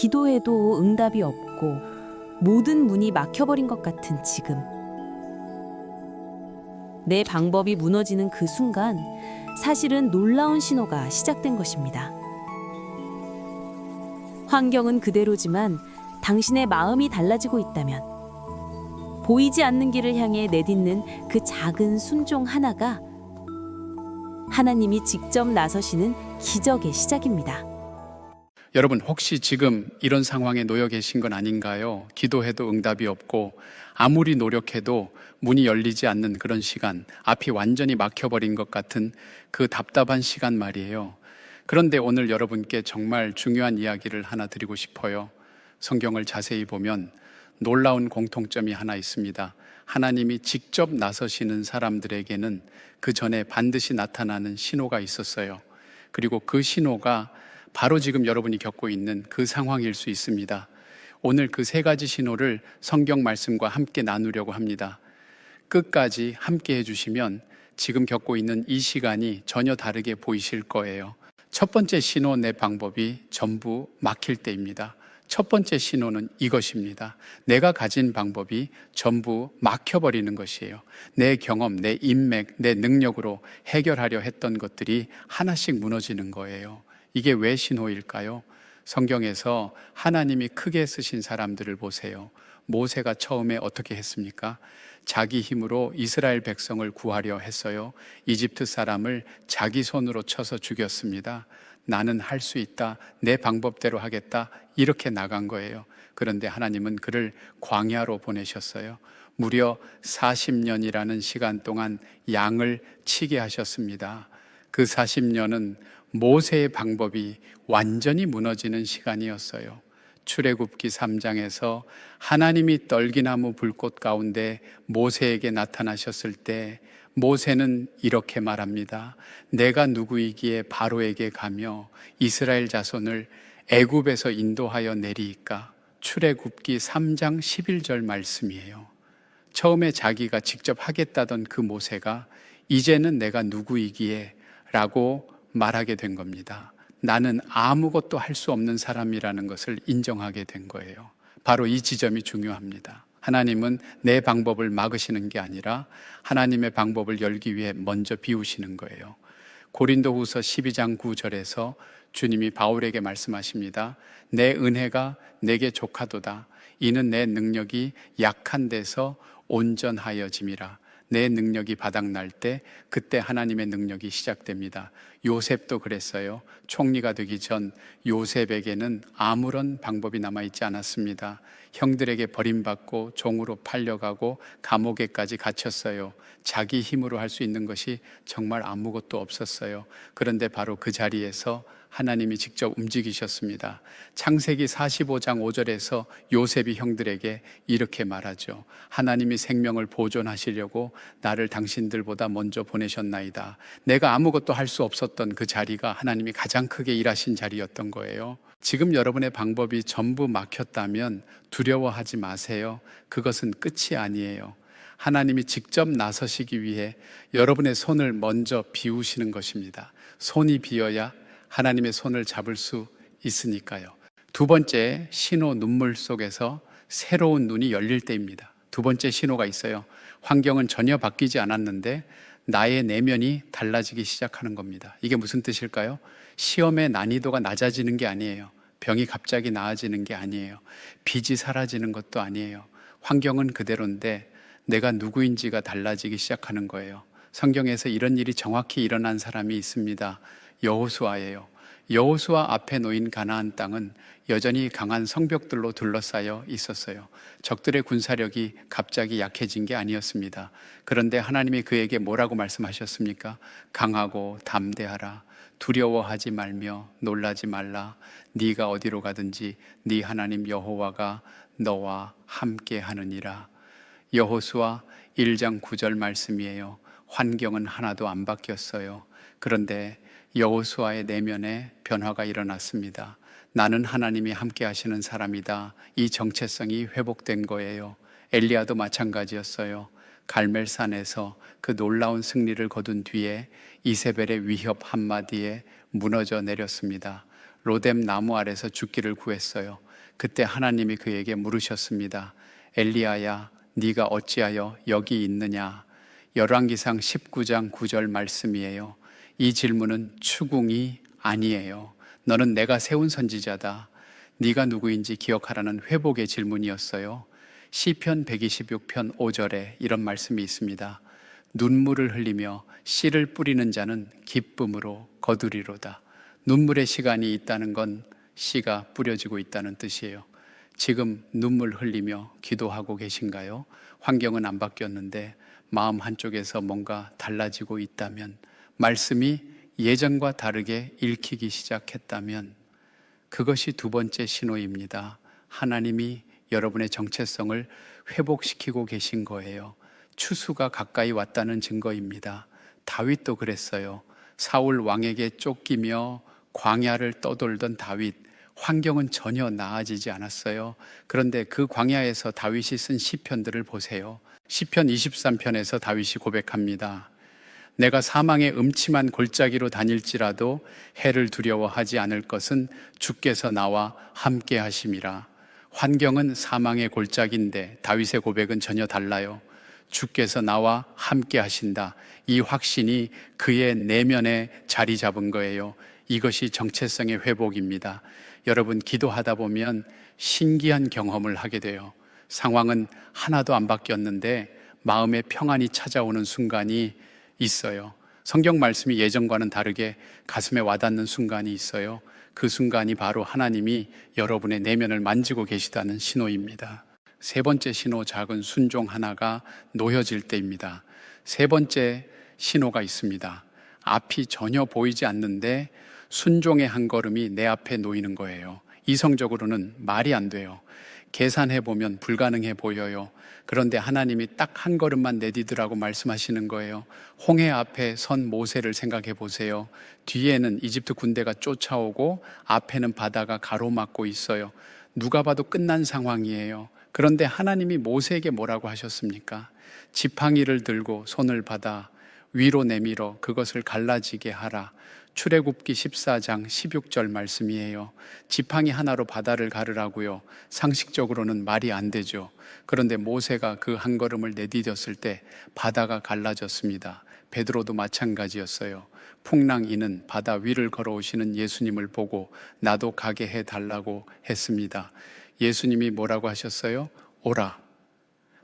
기도해도 응답이 없고 모든 문이 막혀버린 것 같은 지금. 내 방법이 무너지는 그 순간 사실은 놀라운 신호가 시작된 것입니다. 환경은 그대로지만 당신의 마음이 달라지고 있다면 보이지 않는 길을 향해 내딛는 그 작은 순종 하나가 하나님이 직접 나서시는 기적의 시작입니다. 여러분, 혹시 지금 이런 상황에 놓여 계신 건 아닌가요? 기도해도 응답이 없고 아무리 노력해도 문이 열리지 않는 그런 시간, 앞이 완전히 막혀버린 것 같은 그 답답한 시간 말이에요. 그런데 오늘 여러분께 정말 중요한 이야기를 하나 드리고 싶어요. 성경을 자세히 보면 놀라운 공통점이 하나 있습니다. 하나님이 직접 나서시는 사람들에게는 그 전에 반드시 나타나는 신호가 있었어요. 그리고 그 신호가 바로 지금 여러분이 겪고 있는 그 상황일 수 있습니다. 오늘 그 세 가지 신호를 성경 말씀과 함께 나누려고 합니다. 끝까지 함께 해주시면 지금 겪고 있는 이 시간이 전혀 다르게 보이실 거예요. 첫 번째 신호 내 방법이 전부 막힐 때입니다. 첫 번째 신호는 이것입니다. 내가 가진 방법이 전부 막혀버리는 것이에요. 내 경험, 내 인맥, 내 능력으로 해결하려 했던 것들이 하나씩 무너지는 거예요. 이게 왜 신호일까요? 성경에서 하나님이 크게 쓰신 사람들을 보세요. 모세가 처음에 어떻게 했습니까? 자기 힘으로 이스라엘 백성을 구하려 했어요. 이집트 사람을 자기 손으로 쳐서 죽였습니다. 나는 할 수 있다. 내 방법대로 하겠다. 이렇게 나간 거예요. 그런데 하나님은 그를 광야로 보내셨어요. 무려 40년이라는 시간 동안 양을 치게 하셨습니다. 그 40년은 모세의 방법이 완전히 무너지는 시간이었어요. 출애굽기 3장에서 하나님이 떨기나무 불꽃 가운데 모세에게 나타나셨을 때 모세는 이렇게 말합니다. 내가 누구이기에 바로에게 가며 이스라엘 자손을 애굽에서 인도하여 내리이까. 출애굽기 3장 11절 말씀이에요. 처음에 자기가 직접 하겠다던 그 모세가 이제는 내가 누구이기에 라고 말하게 된 겁니다. 나는 아무것도 할 수 없는 사람이라는 것을 인정하게 된 거예요. 바로 이 지점이 중요합니다. 하나님은 내 방법을 막으시는 게 아니라 하나님의 방법을 열기 위해 먼저 비우시는 거예요. 고린도후서 12장 9절에서 주님이 바울에게 말씀하십니다. 내 은혜가 내게 족하도다. 이는 내 능력이 약한 데서 온전하여짐이라. 내 능력이 바닥날 때 그때 하나님의 능력이 시작됩니다. 요셉도 그랬어요. 총리가 되기 전 요셉에게는 아무런 방법이 남아있지 않았습니다. 형들에게 버림받고 종으로 팔려가고 감옥에까지 갇혔어요. 자기 힘으로 할 수 있는 것이 정말 아무것도 없었어요. 그런데 바로 그 자리에서 하나님이 직접 움직이셨습니다. 창세기 45장 5절에서 요셉이 형들에게 이렇게 말하죠. 하나님이 생명을 보존하시려고 나를 당신들보다 먼저 보내셨나이다. 내가 아무것도 할 수 없었던 그 자리가 하나님이 가장 크게 일하신 자리였던 거예요. 지금 여러분의 방법이 전부 막혔다면 두려워하지 마세요. 그것은 끝이 아니에요. 하나님이 직접 나서시기 위해 여러분의 손을 먼저 비우시는 것입니다. 손이 비어야 하나님의 손을 잡을 수 있으니까요. 두 번째 신호, 눈물 속에서 새로운 눈이 열릴 때입니다. 두 번째 신호가 있어요. 환경은 전혀 바뀌지 않았는데 나의 내면이 달라지기 시작하는 겁니다. 이게 무슨 뜻일까요? 시험의 난이도가 낮아지는 게 아니에요. 병이 갑자기 나아지는 게 아니에요. 빚이 사라지는 것도 아니에요. 환경은 그대로인데 내가 누구인지가 달라지기 시작하는 거예요. 성경에서 이런 일이 정확히 일어난 사람이 있습니다. 여호수아예요. 여호수아 앞에 놓인 가나안 땅은 여전히 강한 성벽들로 둘러싸여 있었어요. 적들의 군사력이 갑자기 약해진 게 아니었습니다. 그런데 하나님이 그에게 뭐라고 말씀하셨습니까? 강하고 담대하라. 두려워하지 말며 놀라지 말라. 네가 어디로 가든지 네 하나님 여호와가 너와 함께 하느니라. 여호수아 1장 9절 말씀이에요. 환경은 하나도 안 바뀌었어요. 그런데 여호수아의 내면에 변화가 일어났습니다. 나는 하나님이 함께 하시는 사람이다. 이 정체성이 회복된 거예요. 엘리야도 마찬가지였어요. 갈멜산에서 그 놀라운 승리를 거둔 뒤에 이세벨의 위협 한마디에 무너져 내렸습니다. 로뎀 나무 아래서 죽기를 구했어요. 그때 하나님이 그에게 물으셨습니다. 엘리야야, 네가 어찌하여 여기 있느냐? 열왕기상 19장 9절 말씀이에요. 이 질문은 추궁이 아니에요. 너는 내가 세운 선지자다. 네가 누구인지 기억하라는 회복의 질문이었어요. 시편 126편 5절에 이런 말씀이 있습니다. 눈물을 흘리며 씨를 뿌리는 자는 기쁨으로 거두리로다. 눈물의 시간이 있다는 건 씨가 뿌려지고 있다는 뜻이에요. 지금 눈물 흘리며 기도하고 계신가요? 환경은 안 바뀌었는데 마음 한쪽에서 뭔가 달라지고 있다면, 말씀이 예전과 다르게 읽히기 시작했다면 그것이 두 번째 신호입니다. 하나님이 여러분의 정체성을 회복시키고 계신 거예요. 추수가 가까이 왔다는 증거입니다. 다윗도 그랬어요. 사울 왕에게 쫓기며 광야를 떠돌던 다윗, 환경은 전혀 나아지지 않았어요. 그런데 그 광야에서 다윗이 쓴 시편들을 보세요. 시편 23편에서 다윗이 고백합니다. 내가 사망의 음침한 골짜기로 다닐지라도 해를 두려워하지 않을 것은 주께서 나와 함께 하심이라. 환경은 사망의 골짜기인데 다윗의 고백은 전혀 달라요. 주께서 나와 함께 하신다. 이 확신이 그의 내면에 자리 잡은 거예요. 이것이 정체성의 회복입니다. 여러분, 기도하다 보면 신기한 경험을 하게 돼요. 상황은 하나도 안 바뀌었는데 마음의 평안이 찾아오는 순간이 있어요. 성경 말씀이 예전과는 다르게 가슴에 와닿는 순간이 있어요. 그 순간이 바로 하나님이 여러분의 내면을 만지고 계시다는 신호입니다. 세 번째 신호, 작은 순종 하나가 놓여질 때입니다. 세 번째 신호가 있습니다. 앞이 전혀 보이지 않는데 순종의 한 걸음이 내 앞에 놓이는 거예요. 이성적으로는 말이 안 돼요. 계산해 보면 불가능해 보여요. 그런데 하나님이 딱 한 걸음만 내디디라고 말씀하시는 거예요. 홍해 앞에 선 모세를 생각해 보세요. 뒤에는 이집트 군대가 쫓아오고 앞에는 바다가 가로막고 있어요. 누가 봐도 끝난 상황이에요. 그런데 하나님이 모세에게 뭐라고 하셨습니까? 지팡이를 들고 손을 받아 위로 내밀어 그것을 갈라지게 하라. 출애굽기 14장 16절 말씀이에요. 지팡이 하나로 바다를 가르라고요. 상식적으로는 말이 안 되죠. 그런데 모세가 그 한 걸음을 내디뎠을 때 바다가 갈라졌습니다. 베드로도 마찬가지였어요. 풍랑이는 바다 위를 걸어오시는 예수님을 보고 나도 가게 해달라고 했습니다. 예수님이 뭐라고 하셨어요? 오라.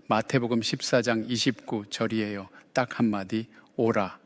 마태복음 14장 29절이에요. 딱 한마디, 오라.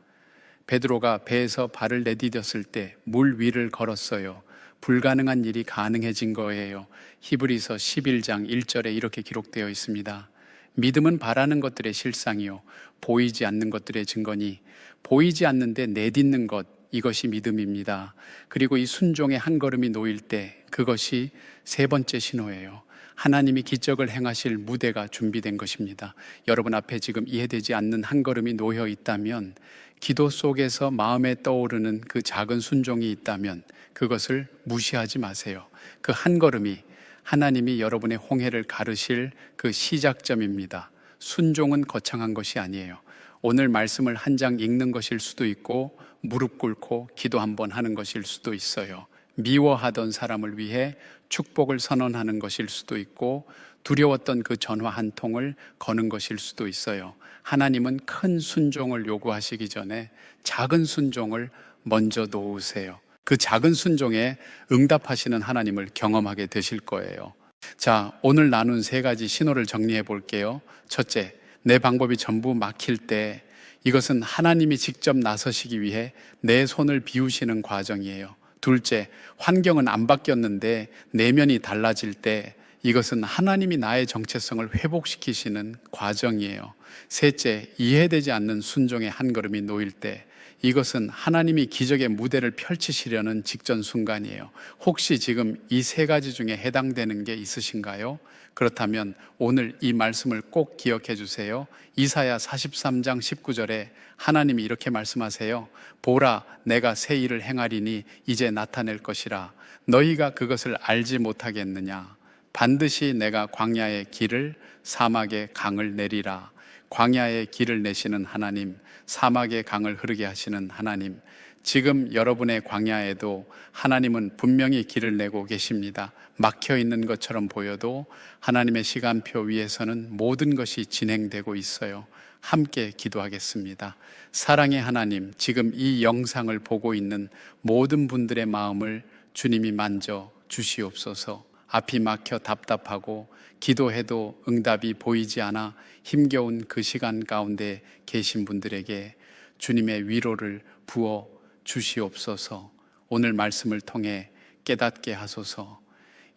베드로가 배에서 발을 내디뎠을 때 물 위를 걸었어요. 불가능한 일이 가능해진 거예요. 히브리서 11장 1절에 이렇게 기록되어 있습니다. 믿음은 바라는 것들의 실상이요 보이지 않는 것들의 증거니 보이지 않는데 내딛는 것, 이것이 믿음입니다. 그리고 이 순종의 한 걸음이 놓일 때 그것이 세 번째 신호예요. 하나님이 기적을 행하실 무대가 준비된 것입니다. 여러분 앞에 지금 이해되지 않는 한 걸음이 놓여 있다면, 기도 속에서 마음에 떠오르는 그 작은 순종이 있다면 그것을 무시하지 마세요. 그 한 걸음이 하나님이 여러분의 홍해를 가르실 그 시작점입니다. 순종은 거창한 것이 아니에요. 오늘 말씀을 한 장 읽는 것일 수도 있고 무릎 꿇고 기도 한번 하는 것일 수도 있어요. 미워하던 사람을 위해 축복을 선언하는 것일 수도 있고 두려웠던 그 전화 한 통을 거는 것일 수도 있어요. 하나님은 큰 순종을 요구하시기 전에 작은 순종을 먼저 놓으세요. 그 작은 순종에 응답하시는 하나님을 경험하게 되실 거예요. 자, 오늘 나눈 세 가지 신호를 정리해 볼게요. 첫째, 내 방법이 전부 막힐 때 이것은 하나님이 직접 나서시기 위해 내 손을 비우시는 과정이에요. 둘째, 환경은 안 바뀌었는데 내면이 달라질 때 이것은 하나님이 나의 정체성을 회복시키시는 과정이에요. 셋째, 이해되지 않는 순종의 한 걸음이 놓일 때 이것은 하나님이 기적의 무대를 펼치시려는 직전 순간이에요. 혹시 지금 이 세 가지 중에 해당되는 게 있으신가요? 그렇다면 오늘 이 말씀을 꼭 기억해 주세요. 이사야 43장 19절에 하나님이 이렇게 말씀하세요. 보라, 내가 새 일을 행하리니 이제 나타낼 것이라. 너희가 그것을 알지 못하겠느냐? 반드시 내가 광야의 길을 사막의 강을 내리라. 광야의 길을 내시는 하나님, 사막의 강을 흐르게 하시는 하나님, 지금 여러분의 광야에도 하나님은 분명히 길을 내고 계십니다. 막혀 있는 것처럼 보여도 하나님의 시간표 위에서는 모든 것이 진행되고 있어요. 함께 기도하겠습니다. 사랑의 하나님, 지금 이 영상을 보고 있는 모든 분들의 마음을 주님이 만져 주시옵소서. 앞이 막혀 답답하고 기도해도 응답이 보이지 않아 힘겨운 그 시간 가운데 계신 분들에게 주님의 위로를 부어 주시옵소서. 오늘 말씀을 통해 깨닫게 하소서.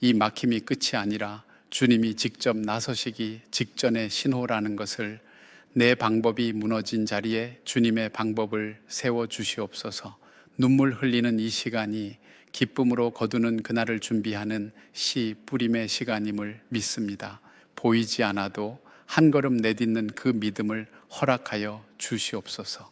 이 막힘이 끝이 아니라 주님이 직접 나서시기 직전의 신호라는 것을, 내 방법이 무너진 자리에 주님의 방법을 세워 주시옵소서. 눈물 흘리는 이 시간이 기쁨으로 거두는 그날을 준비하는 씨 뿌림의 시간임을 믿습니다. 보이지 않아도 한 걸음 내딛는 그 믿음을 허락하여 주시옵소서.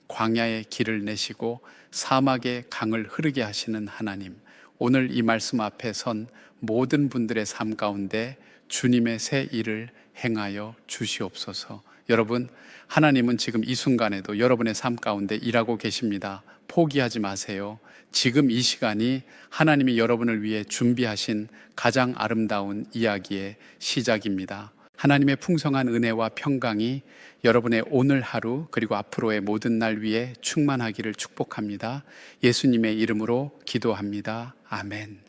광야의 길을 내시고 사막의 강을 흐르게 하시는 하나님, 오늘 이 말씀 앞에 선 모든 분들의 삶 가운데 주님의 새 일을 행하여 주시옵소서. 여러분, 하나님은 지금 이 순간에도 여러분의 삶 가운데 일하고 계십니다. 포기하지 마세요. 지금 이 시간이 하나님이 여러분을 위해 준비하신 가장 아름다운 이야기의 시작입니다. 하나님의 풍성한 은혜와 평강이 여러분의 오늘 하루 그리고 앞으로의 모든 날 위에 충만하기를 축복합니다. 예수님의 이름으로 기도합니다. 아멘.